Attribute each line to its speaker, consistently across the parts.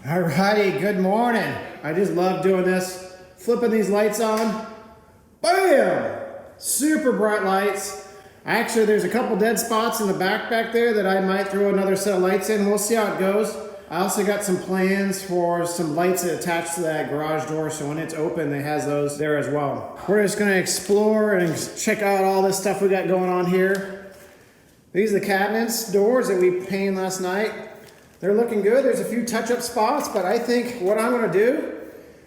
Speaker 1: Alrighty, good morning. I just love doing this. Flipping these lights on. Bam! Super bright lights. Actually, there's a couple dead spots in the back there that I might throw another set of lights in. We'll see how it goes. I also got some plans for some lights that attach to that garage door, so when it's open, it has those there as well. We're just gonna explore and check out all this stuff we got going on here. These are the cabinets, doors that we painted last night. They're looking good. There's a few touch-up spots, but I think what I'm gonna do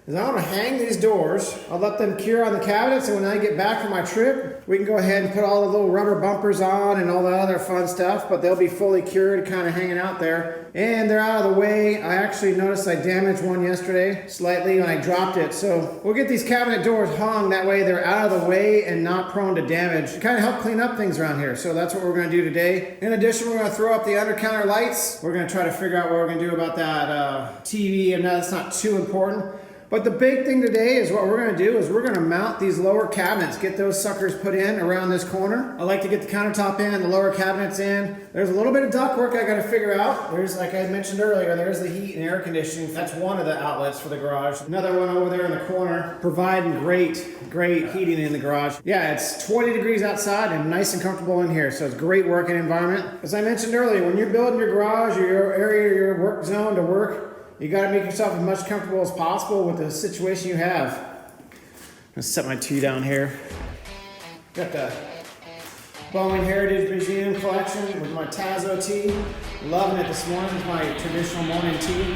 Speaker 1: is I'm gonna hang these doors. I'll let them cure on the cabinets, and when I get back from my trip, we can go ahead and put all the little rubber bumpers on and all that other fun stuff, but they'll be fully cured, kind of hanging out there. And they're out of the way. I actually noticed I damaged one yesterday slightly when I dropped it. So we'll get these cabinet doors hung. That way they're out of the way and not prone to damage. It kind of help clean up things around here. So that's what we're gonna do today. In addition, we're gonna throw up the under counter lights. We're gonna try to figure out what we're gonna do about that TV, and that's not too important. But the big thing today is what we're gonna do is we're gonna mount these lower cabinets, get those suckers put in around this corner. I like to get the countertop in, the lower cabinets in. There's a little bit of duct work I gotta figure out. There's, like I mentioned earlier, there's the heat and air conditioning. That's one of the outlets for the garage. Another one over there in the corner, providing great heating in the garage. Yeah, it's 20 degrees outside and nice and comfortable in here, so it's a great working environment. As I mentioned earlier, when you're building your garage or your area, your work zone to work, you gotta make yourself as much comfortable as possible with the situation you have. I'm gonna set my tea down here. Got the Boeing Heritage Museum collection with my Tazo tea. Loving it this morning. It's my traditional morning tea.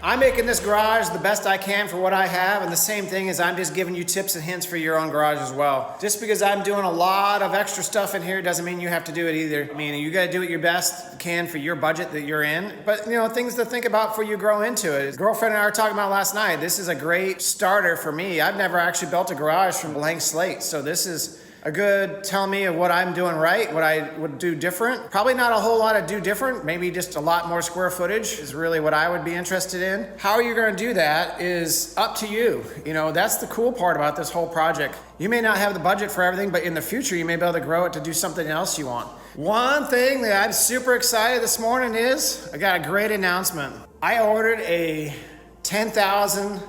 Speaker 1: I'm making this garage the best I can for what I have, and the same thing is I'm just giving you tips and hints for your own garage as well. Just because I'm doing a lot of extra stuff in here doesn't mean you have to do it either. I mean, you gotta do it your best you can for your budget that you're in, but you know, things to think about before you grow into it. Girlfriend and I were talking about last night, this is a great starter for me. I've never actually built a garage from blank slate, so this is a good tell me of what I'm doing right, what I would do different. Probably not a whole lot to do different, maybe just a lot more square footage is really what I would be interested in. How you're gonna do that is up to you. You know, that's the cool part about this whole project. You may not have the budget for everything, but in the future, you may be able to grow it to do something else you want. One thing that I'm super excited this morning is, I got a great announcement. I ordered a 10,000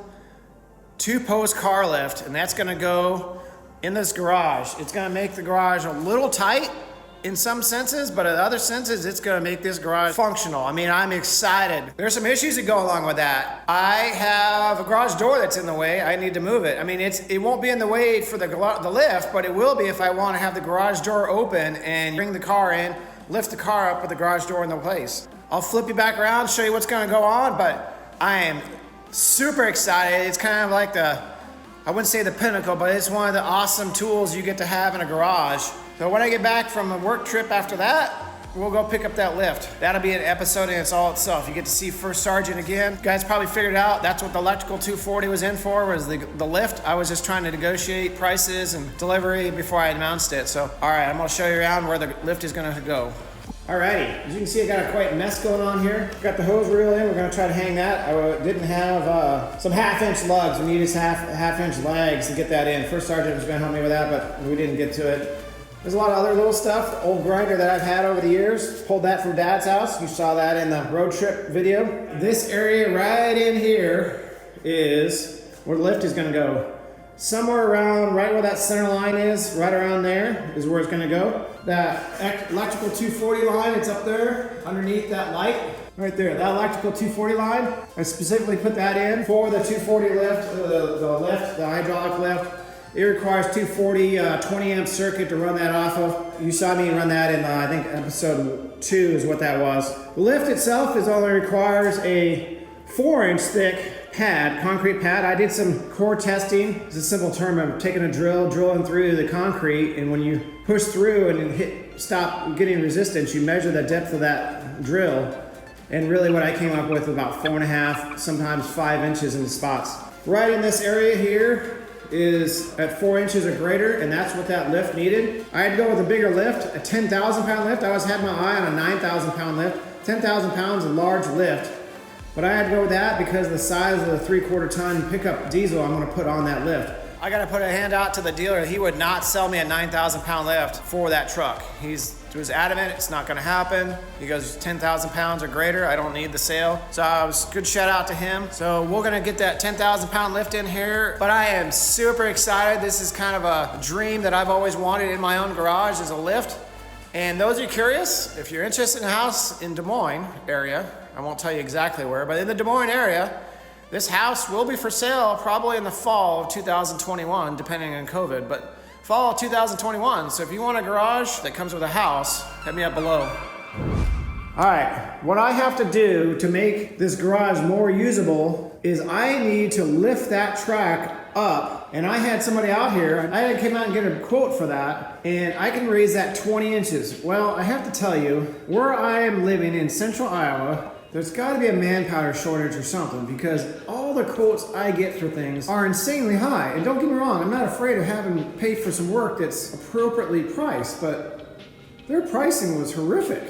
Speaker 1: two-post car lift, and that's gonna go in this garage. It's gonna make the garage a little tight in some senses, but in other senses, it's gonna make this garage functional. I mean, I'm excited. There's some issues that go along with that. I have a garage door that's in the way. I need to move it. I mean, it won't be in the way for the lift, but it will be if I wanna have the garage door open and bring the car in, lift the car up with the garage door in the place. I'll flip you back around, show you what's gonna go on, but I am super excited. It's kind of like I wouldn't say the pinnacle, but it's one of the awesome tools you get to have in a garage. So when I get back from a work trip after that, we'll go pick up that lift. That'll be an episode in itself. You get to see First Sergeant again. You guys probably figured out that's what the electrical 240 was in for, was the lift. I was just trying to negotiate prices and delivery before I announced it. So, all right, I'm gonna show you around where the lift is gonna go. Alrighty, as you can see, I got a quite mess going on here. Got the hose reel in, we're gonna try to hang that. I didn't have some 1/2-inch lugs. We needed some half-inch legs to get that in. First Sergeant was gonna help me with that, but we didn't get to it. There's a lot of other little stuff. The old grinder that I've had over the years. Pulled that from Dad's house. You saw that in the road trip video. This area right in here is where the lift is gonna go. Somewhere around right where that center line is, right around there is where it's gonna go. That electrical 240 line, it's up there underneath that light. Right there, that electrical 240 line. I specifically put that in for the 240 lift, the hydraulic lift. It requires 240 20 amp circuit to run that off of. You saw me run that in, I think episode 2 is what that was. The lift itself only requires a 4-inch thick pad, concrete pad. I did some core testing. It's a simple term of taking a drill, drilling through the concrete, and when you push through and stop getting resistance, you measure the depth of that drill. And really what I came up with about 4.5, sometimes 5 inches in the spots. Right in this area here is at 4 inches or greater, and that's what that lift needed. I had to go with a bigger lift, a 10,000 pound lift. I always had my eye on a 9,000 pound lift. 10,000 pounds, a large lift. But I had to go with that because of the size of the 3/4 ton pickup diesel I'm gonna put on that lift. I gotta put a hand out to the dealer. He would not sell me a 9,000 pound lift for that truck. He was adamant it's not gonna happen. He goes 10,000 pounds or greater, I don't need the sale. So I was good shout out to him. So we're gonna get that 10,000 pound lift in here, but I am super excited. This is kind of a dream that I've always wanted in my own garage, is a lift. And those are curious, if you're interested in a house in Des Moines area, I won't tell you exactly where, but in the Des Moines area, this house will be for sale probably in the fall of 2021, depending on COVID, but fall of 2021. So if you want a garage that comes with a house, hit me up below. All right, what I have to do to make this garage more usable is I need to lift that track up. And I had somebody out here, I had to come out and get a quote for that, and I can raise that 20 inches. Well, I have to tell you, where I am living in central Iowa, there's gotta be a manpower shortage or something, because all the quotes I get for things are insanely high. And don't get me wrong, I'm not afraid of having to pay for some work that's appropriately priced, but their pricing was horrific.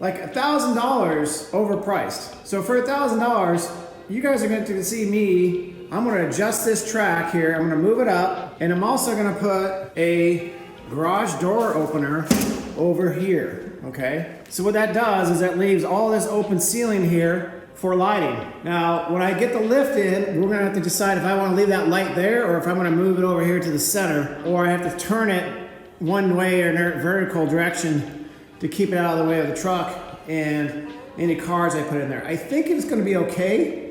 Speaker 1: Like $1,000 overpriced. So for $1,000, you guys are going to see me, I'm going to adjust this track here, I'm going to move it up, and I'm also going to put a garage door opener over here, okay? So what that does is that leaves all this open ceiling here for lighting. Now, when I get the lift in, we're going to have to decide if I want to leave that light there or if I'm going to move it over here to the center, or I have to turn it one way or in a vertical direction to keep it out of the way of the truck and any cars I put in there. I think it's gonna be okay,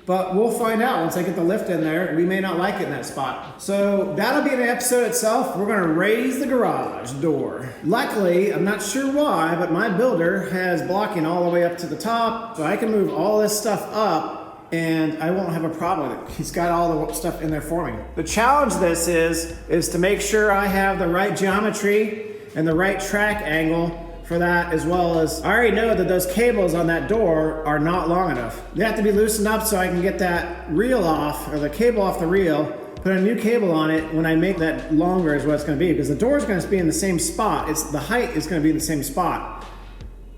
Speaker 1: but we'll find out once I get the lift in there. We may not like it in that spot. So that'll be an episode itself. We're gonna raise the garage door. Luckily, I'm not sure why, but my builder has blocking all the way up to the top, so I can move all this stuff up and I won't have a problem with it. He's got all the stuff in there for me. The challenge this is to make sure I have the right geometry and the right track angle for that, as well as I already know that those cables on that door are not long enough. They have to be loosened up so I can get that reel off, or the cable off the reel, put a new cable on it when I make that longer is what it's gonna be, because the door is gonna be in the same spot. The height is gonna be in the same spot.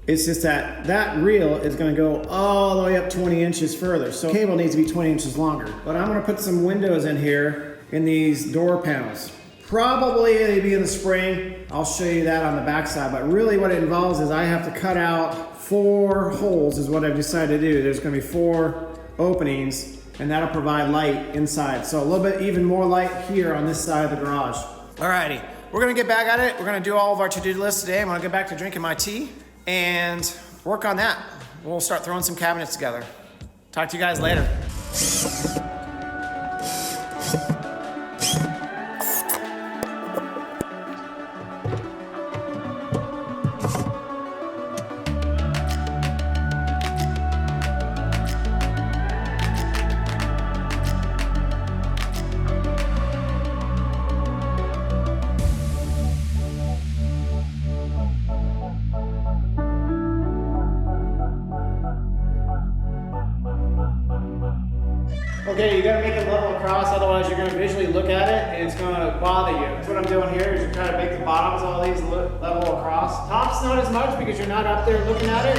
Speaker 1: It's just that that reel is gonna go all the way up 20 inches further. So the cable needs to be 20 inches longer. But I'm gonna put some windows in here in these door panels. Probably it'll be in the spring. I'll show you that on the backside, but really what it involves is I have to cut out 4 holes is what I've decided to do. There's gonna be 4 openings, and that'll provide light inside. So a little bit even more light here on this side of the garage. Alrighty, we're gonna get back at it. We're gonna do all of our to-do list today. I'm gonna get back to drinking my tea and work on that. We'll start throwing some cabinets together. Talk to you guys later. Okay, you gotta make it level across, otherwise you're gonna visually look at it and it's gonna bother you. That's what I'm doing here, is you're trying to make the bottoms of all these level across. Tops not as much because you're not up there looking at it.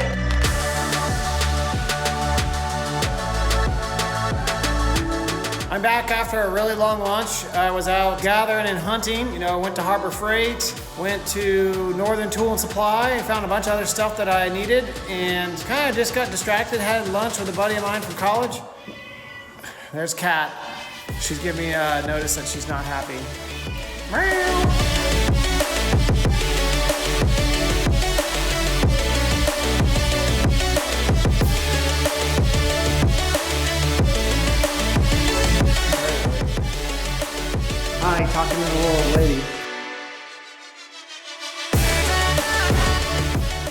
Speaker 1: I'm back after a really long lunch. I was out gathering and hunting. You know, went to Harbor Freight, went to Northern Tool and Supply, found a bunch of other stuff that I needed, and kind of just got distracted. Had lunch with a buddy of mine from college. There's Kat. She's giving me a notice that she's not happy. Meow. Hi, talking to the little lady.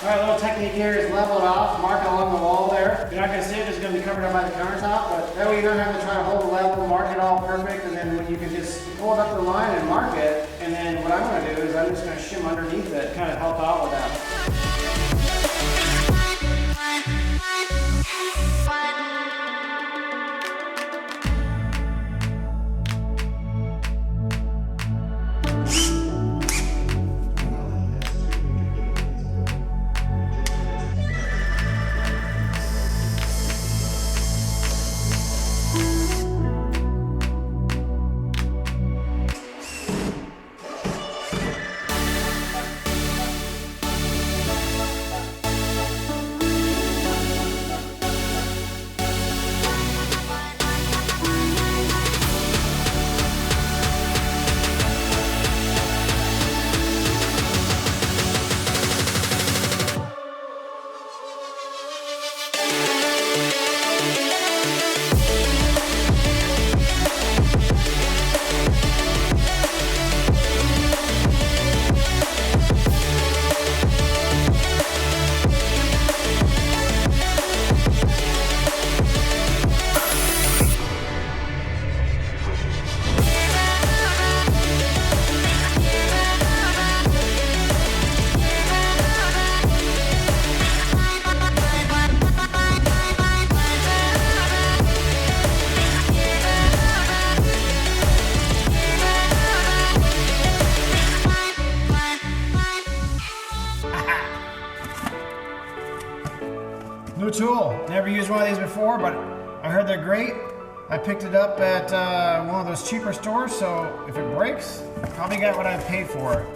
Speaker 1: All right, a little technique here is level it off, mark it along the wall there. You're not gonna see it, it's gonna be covered up by the countertop, but that way you don't have to try to hold the level, mark it all perfect, and then you can just hold up the line and mark it, and then what I'm gonna do is I'm just gonna shim underneath it, kind of help out with that. tool. Never used one of these before, but I heard they're great. I picked it up at one of those cheaper stores, so if it breaks, I probably got what I paid for it.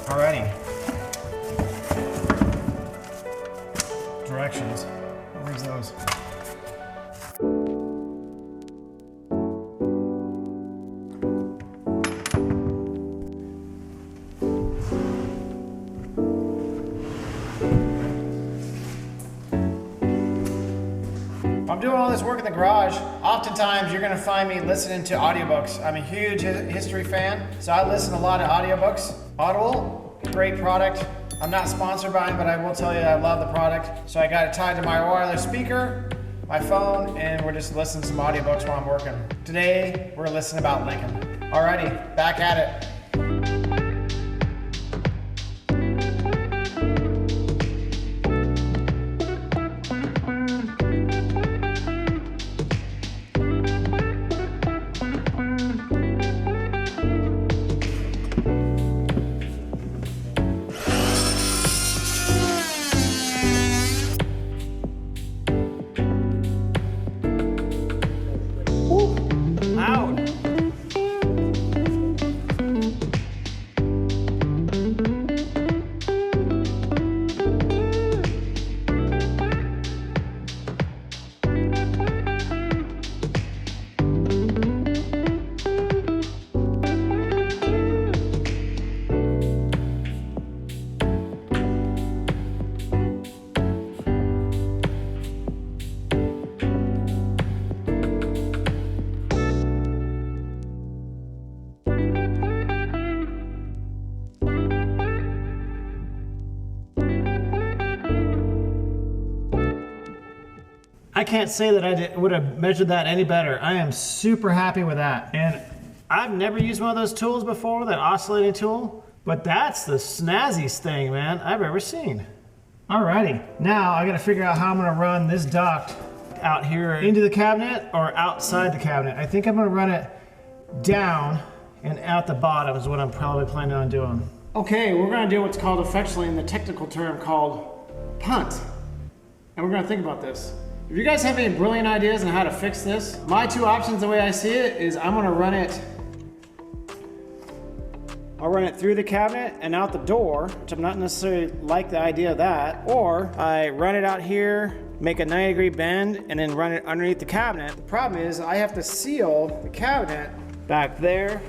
Speaker 1: Alrighty. Directions. Where's those? I'm doing all this work in the garage. Oftentimes you're gonna find me listening to audiobooks. I'm a huge history fan, so I listen to a lot of audiobooks. Audible, great product. I'm not sponsored by them, but I will tell you I love the product. So I got it tied to my wireless speaker, my phone, and we're just listening to some audiobooks while I'm working. Today, we're listening about Lincoln. Alrighty, back at it. I can't say that I would have measured that any better. I am super happy with that. And I've never used one of those tools before, that oscillating tool, but that's the snazziest thing, man, I've ever seen. Alrighty, now I gotta figure out how I'm gonna run this duct out here into the cabinet or outside the cabinet. I think I'm gonna run it down and out the bottom is what I'm probably planning on doing. Okay, we're gonna do what's called affectionately in the technical term called punt. And we're gonna think about this. If you guys have any brilliant ideas on how to fix this, my two options, the way I see it, is I'll run it through the cabinet and out the door, which I'm not necessarily like the idea of that, or I run it out here, make a 90-degree bend, and then run it underneath the cabinet. The problem is I have to seal the cabinet back there,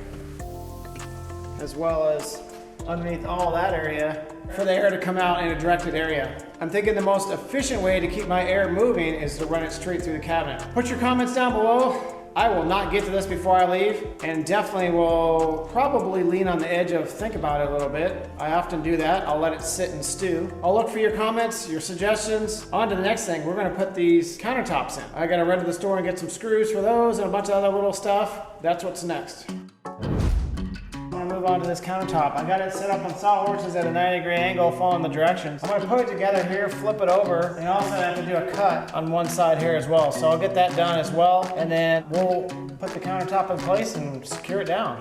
Speaker 1: as well as underneath all that area, for the air to come out in a directed area. I'm thinking the most efficient way to keep my air moving is to run it straight through the cabinet. Put your comments down below. I will not get to this before I leave, and definitely will probably lean on the edge of think about it a little bit. I often do that. I'll let it sit and stew. I'll look for your comments, your suggestions. On to the next thing. We're gonna put these countertops in. I gotta run to the store and get some screws for those and a bunch of other little stuff. That's what's next. I'm gonna move on to this countertop. I got it set up on saw horses at a 90-degree angle following the directions. I'm gonna put it together here, flip it over, and also have to do a cut on one side here as well. So I'll get that done as well, and then we'll put the countertop in place and secure it down.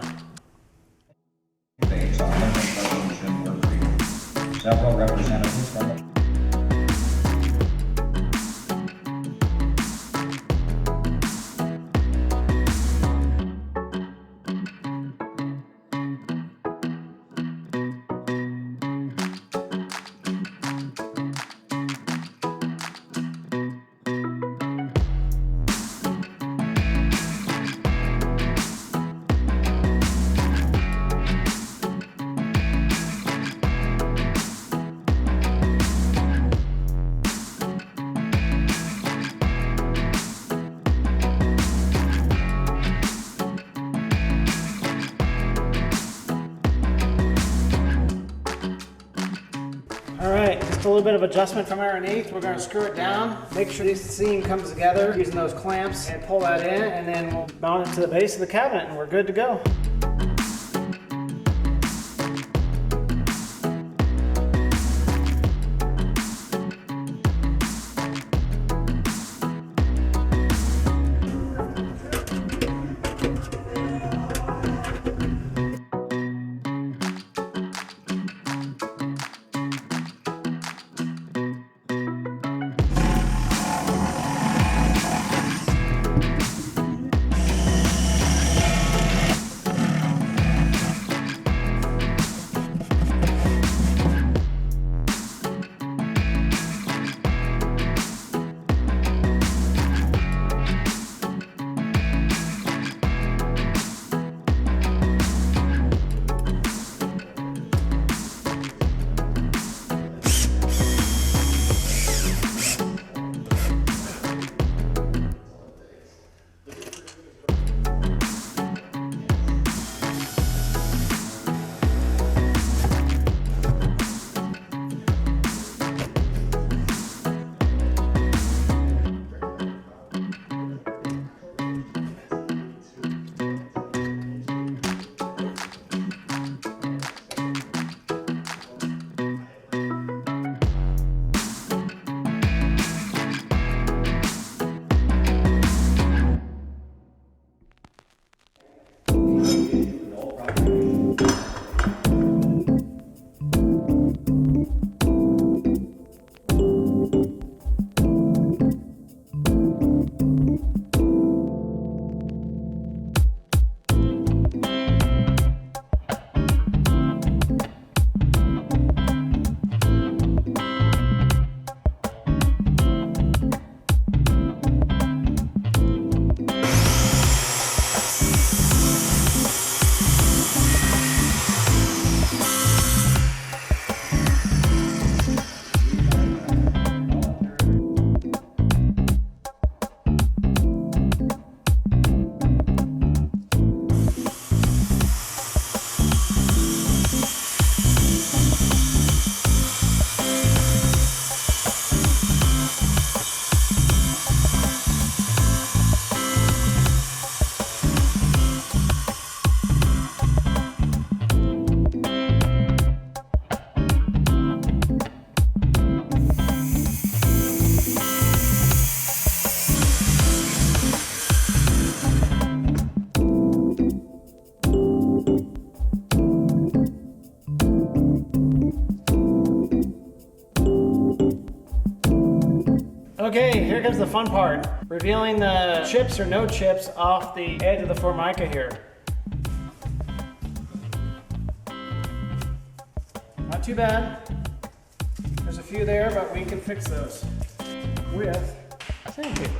Speaker 2: Several representatives from the
Speaker 1: Alright, just a little bit of adjustment from underneath. We're going to screw it down, make sure this seam comes together using those clamps, and pull that in, and then we'll mount it to the base of the cabinet and we're good to go. Okay, here comes the fun part. Revealing the chips or no chips off the edge of the Formica here. Not too bad. There's a few there, but we can fix those with sandpaper.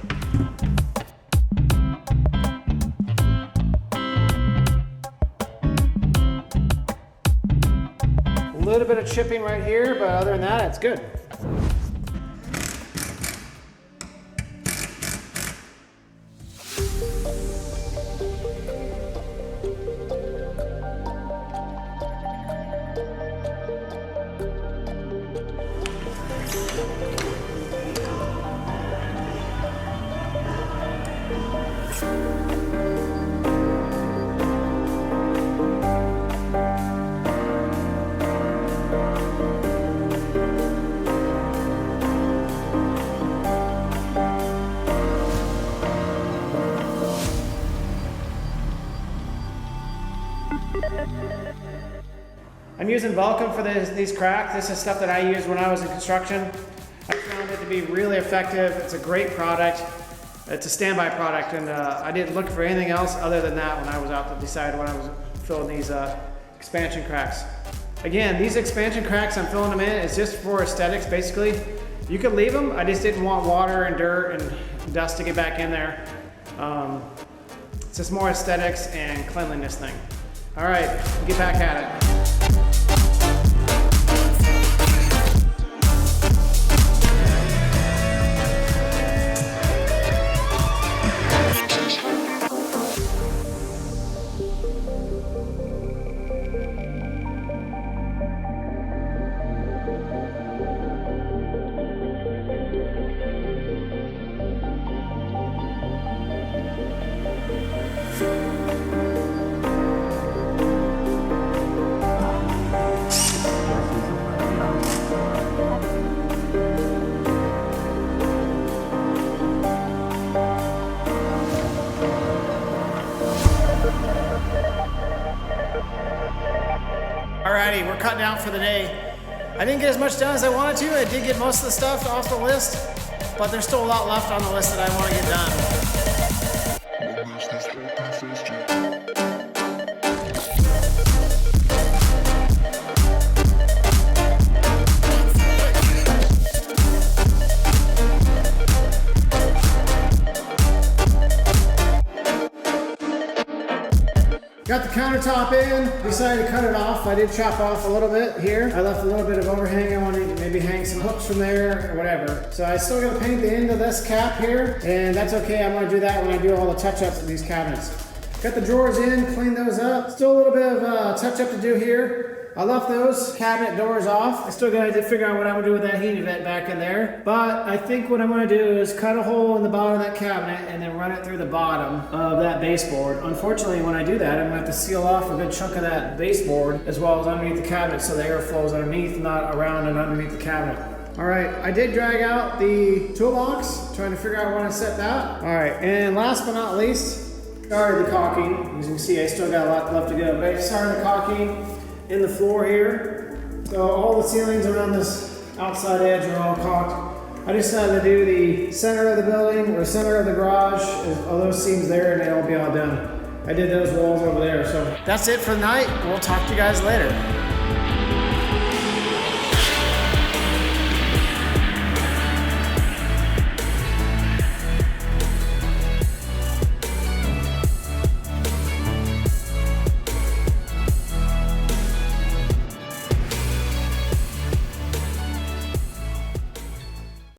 Speaker 1: A little bit of chipping right here, but other than that, it's good. I'm using Velcro for these cracks. This is stuff that I used when I was in construction. I found it to be really effective. It's a great product. It's a standby product, and I didn't look for anything else other than that when I was out to decide when I was filling these expansion cracks. Again, these expansion cracks I'm filling them in is just for aesthetics, basically. You could leave them. I just didn't want water and dirt and dust to get back in there. It's just more aesthetics and cleanliness thing. All right, get back at it. Alrighty, we're cutting out for the day. I didn't get as much done as I wanted to. I did get most of the stuff off the list, but there's still a lot left on the list that I want to get done. Got the countertop in, decided to cut it off. I did chop off a little bit here. I left a little bit of overhang. I wanted to maybe hang some hooks from there or whatever. So I still gotta paint the end of this cap here, and that's okay. I'm gonna do that when I do all the touch-ups of these cabinets. Got the drawers in, clean those up. Still a little bit of touch-up to do here. I left those cabinet doors off. I still gotta figure out what I'm gonna do with that heating vent back in there. But I think what I'm gonna do is cut a hole in the bottom of that cabinet and then run it through the bottom of that baseboard. Unfortunately, when I do that, I'm gonna have to seal off a good chunk of that baseboard as well as underneath the cabinet so the air flows underneath, not around and underneath the cabinet. All right, I did drag out the toolbox, trying to figure out where to set that. All right, and last but not least, started the caulking. As you can see, I still got a lot left to go, but I started the caulking in the floor here. So all the ceilings around this outside edge are all caulked. I decided to do the center of the building or center of the garage, all those seams there, and they'll be all done. I did those walls over there. So that's it for the night. We'll talk to you guys later.